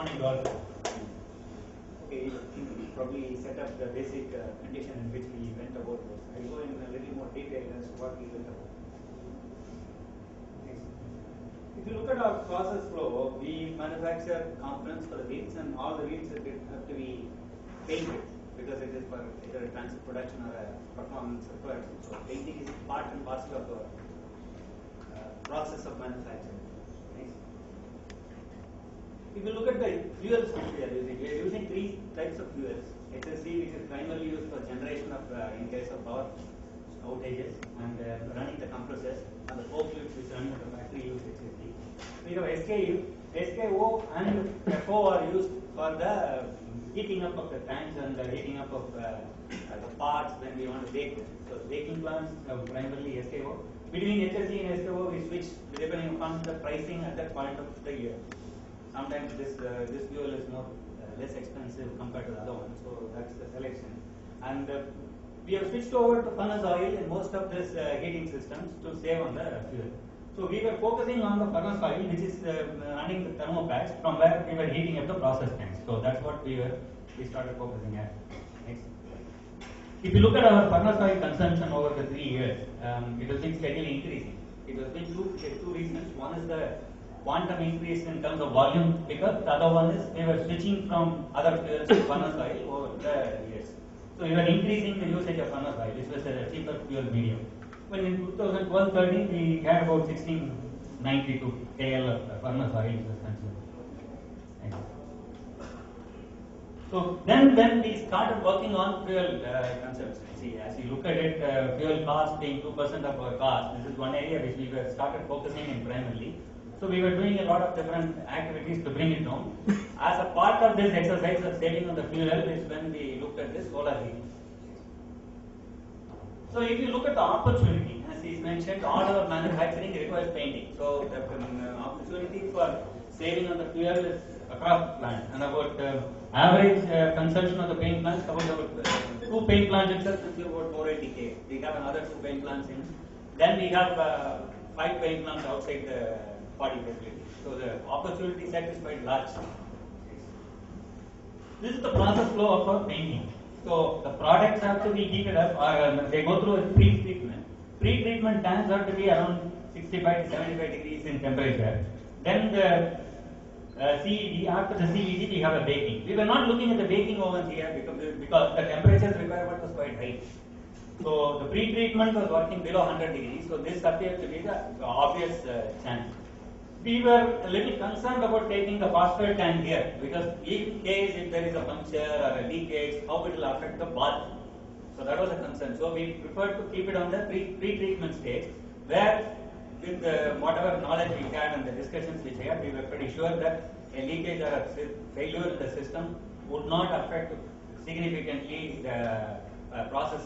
morning to all. Okay, probably set up the basic condition in which we went about this. I will go in a little more detail as to what we went about. Next. If you look at our process flow, we manufacture components for the wheels, and all the wheels have to be painted because it is for either a transit production or a performance required. So painting is part and parcel of the process of manufacturing. Next. If you look at the fuels which we are using three types of fuels. HSD, which is primarily used for generation of, in case of power outages, and running the compressors, and the flow fluids which run in the factory use HSD. We have SKU, SKO and FO are used for the heating up of the tanks and the heating up of the parts when we want to bake them. So baking plants have primarily SKO. Between HSD and SKO, we switch depending upon the pricing at that point of the year. Sometimes this fuel is more less expensive compared to the other one, so that's the selection. And we have switched over to furnace oil in most of these heating systems to save on the fuel. So we were focusing on the furnace oil, which is running the thermopads, from where we were heating up the process tanks. So that's what we started focusing at. Next. If you look at our furnace oil consumption over the 3 years, it has been steadily increasing. It has been two reasons. One is the quantum increase in terms of volume pickup. The other one is we were switching from other fuels to furnace oil over the years. So we were increasing the usage of furnace oil, which was a cheaper fuel medium. When in 2012-13 we had about 1692 KL of furnace oil which was consumed. So then when we started working on fuel consumption, see, as you look at it, fuel cost being 2% of our cost, this is one area which we started focusing in primarily. So we were doing a lot of different activities to bring it down. As a part of this exercise of saving on the fuel is when we looked at this solar heating. So if you look at the opportunity, as is mentioned, all our manufacturing requires painting. So the opportunity for saving on the fuel is across the plant, and about average consumption of the paint plants, about 2 paint plants itself consume about 480K. We have another 2 paint plants in. Then we have 5 paint plants outside the body facility. So the opportunity set is quite large. This is the process flow of our painting. So the products have to be heated up, or they go through a pre-treatment. Pre-treatment tanks have to be around 65 to 75 degrees in temperature. Then the CED, after the CED we have a baking. We were not looking at the baking ovens here because the temperatures requirement was quite high. So the pre-treatment was working below 100 degrees. So this appears to be the obvious chance. We were a little concerned about taking the phosphate tank here because in case if there is a puncture or a leakage, how it will affect the bath. So that was a concern. So we preferred to keep it on the pre-treatment stage, where with whatever knowledge we had and the discussions we had, we were pretty sure that a leakage or a failure in the system would not affect significantly the process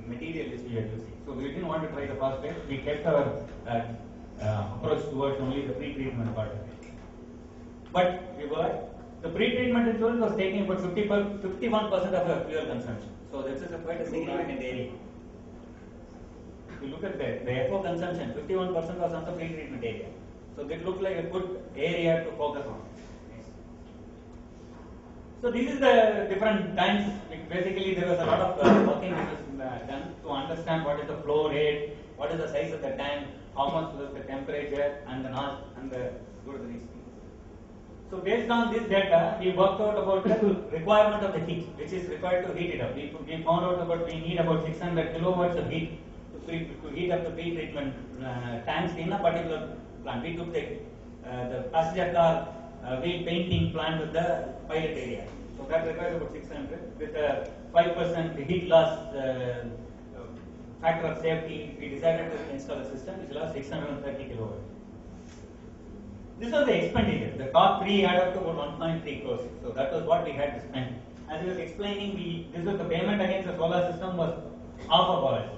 material which we are using. So we didn't want to try the phosphate. We kept our approach towards only the pre-treatment part of it. But the pre-treatment itself was taking about 51% of the fuel consumption. So this is quite a significant area. If you look at the FO consumption, 51% was on the pre-treatment area. So this looked like a good area to focus on. So these is the different times. Basically, there was a lot of working that was done to understand what is the flow rate, what is the size of the tank, how much was the temperature, and the noise, and the go to the next thing. So based on this data, we worked out about the requirement of the heat, which is required to heat it up. We found out about we need about 600 kilowatts of heat to heat up the pre-treatment tanks in a particular plant. We took the passenger car wheel painting plant with the pilot area. So that requires about 600 with a 5% heat loss factor of safety. We decided to install a system which allows 630 kilowatts. This was the expenditure. The top 3 add up to about 1.3 crores. So that was what we had to spend. As I was explaining, this was the payment against the solar system was half of ours.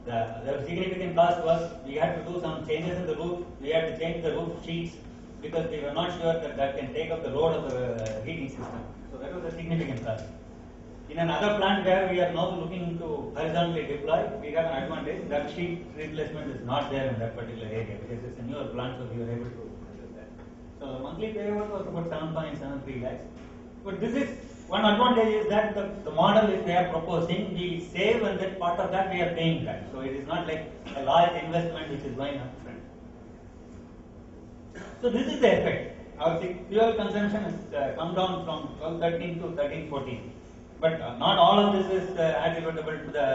The significant cost was we had to do some changes in the roof. We had to change the roof sheets because we were not sure that can take up the load of the heating system. So that was a significant cost. In another plant where we are now looking to horizontally deploy, we have an advantage. That sheet replacement is not there in that particular area because it's a newer plant, so we were able to handle that. So the monthly payout was about 7.73 lakhs. But this is one advantage is that the model which they are proposing, we save and that part of that we are paying back. So it is not like a large investment which is going upfront. So this is the effect. Our fuel consumption has come down from 1213 to 1314. But not all of this is attributable to the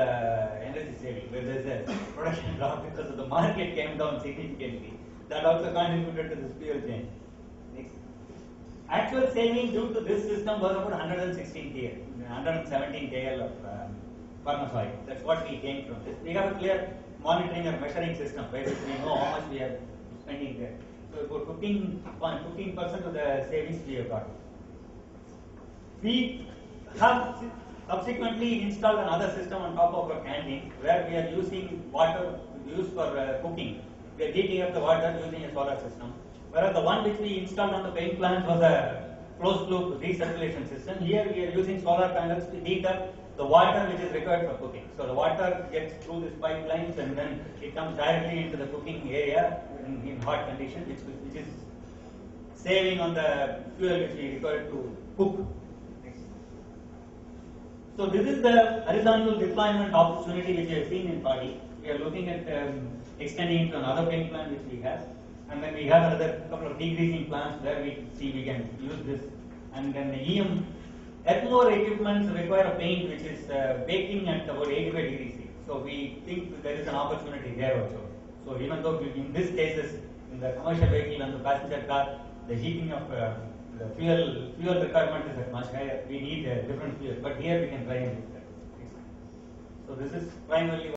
energy saving, where there is a production drop because of the market came down significantly. That also contributed to this fuel change. Next. Actual saving due to this system was about 116 KL, 117 KL of furnace oil. That's what we gained from this. We have a clear monitoring or measuring system by which we know how much we are spending there. So about 15% of the savings we have got. We have subsequently installed another system on top of our canteen where we are using water used for cooking. We are heating up the water using a solar system. Whereas the one which we installed on the paint plant was a closed loop recirculation system. Here we are using solar panels to heat up the water which is required for cooking. So the water gets through these pipelines and then it comes directly into the cooking area in hot conditions, which is saving on the fuel which we require to cook. So this is the horizontal deployment opportunity which we have seen in Padi. We are looking at extending to another paint plant which we have, and then we have another couple of degreasing plants where we see we can use this. And then the EM Earthmore equipment require a paint which is baking at about 85 degrees C. So we think there is an opportunity there also. So even though in these cases, in the commercial vehicle and the passenger car, the heating of the fuel requirement is at much higher. We need a different fuel, but here we can try and do that. So this is primarily